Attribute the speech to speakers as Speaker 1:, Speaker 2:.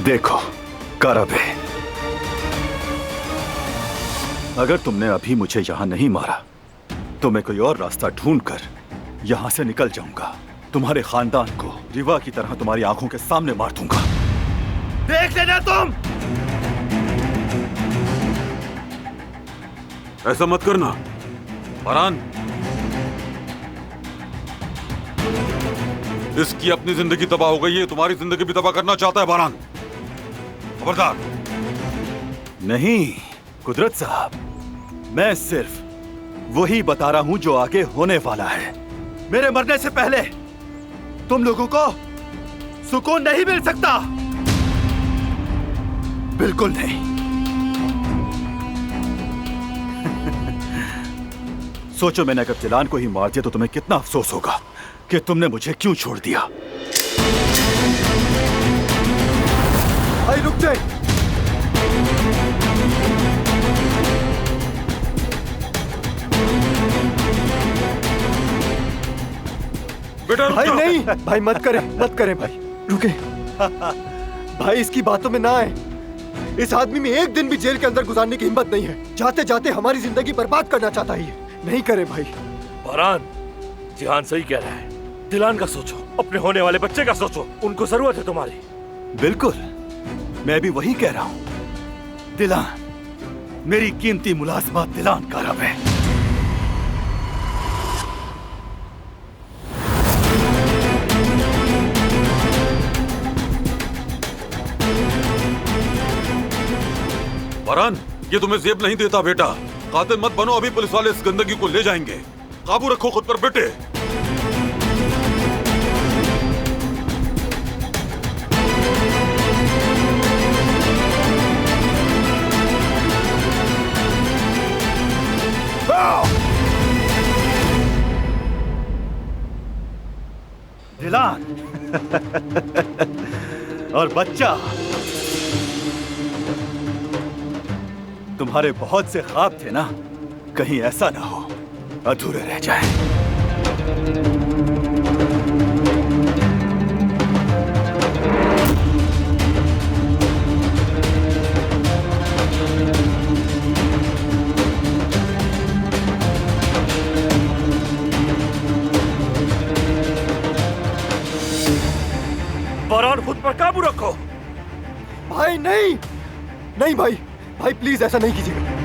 Speaker 1: देखो कारबे, अगर तुमने अभी मुझे यहां नहीं मारा तो मैं कोई और रास्ता ढूंढकर यहां से निकल जाऊंगा। तुम्हारे खानदान को रिवा की तरह तुम्हारी आंखों के सामने मार दूंगा। देख लेना तुम।
Speaker 2: ऐसा मत करना फरहान। इसकी अपनी जिंदगी तबाह हो गई है, तुम्हारी जिंदगी भी तबाह करना चाहता है फरहान। खबरदार।
Speaker 1: नहीं कुदरत साहब, मैं सिर्फ वही बता रहा हूं जो आगे होने वाला है। मेरे मरने से पहले तुम लोगों को सुकून नहीं मिल सकता, बिल्कुल नहीं। सोचो मैंने अगर दिलान को ही मार दिया तो तुम्हें कितना अफसोस होगा कि तुमने मुझे क्यों छोड़ दिया। भाई रुक जाए।
Speaker 2: बेटा
Speaker 3: भाई नहीं, भाई मत करें भाई, रुके। भाई इसकी बातों में ना आए। इस आदमी में एक दिन भी जेल के अंदर गुजारने की हिम्मत नहीं है। जाते जाते हमारी जिंदगी बर्बाद करना चाहता है ये। नहीं करे भाई।
Speaker 4: फरहान, जिहान सही कह रहा है। दिलान का सोचो, अपने होने वाले बच्चे का सोचो, उनको जरूरत है तुम्हारी।
Speaker 1: बिल्कुल, मैं भी वही कह रहा हूं। दिलान, मेरी कीमती मुलाजमत दिलान कारब है।
Speaker 2: फरहान, ये तुम्हें जेब नहीं देता बेटा। कातिल मत बनो, अभी पुलिस वाले इस गंदगी को ले जाएंगे। काबू रखो खुद पर बेटे।
Speaker 1: दिलान और बच्चा, तुम्हारे बहुत से ख्वाब थे ना, कहीं ऐसा ना हो अधूरे रह जाए।
Speaker 4: फरहान, खुद पर काबू रखो।
Speaker 3: भाई नहीं, नहीं भाई, भाई प्लीज ऐसा नहीं कीजिएगा।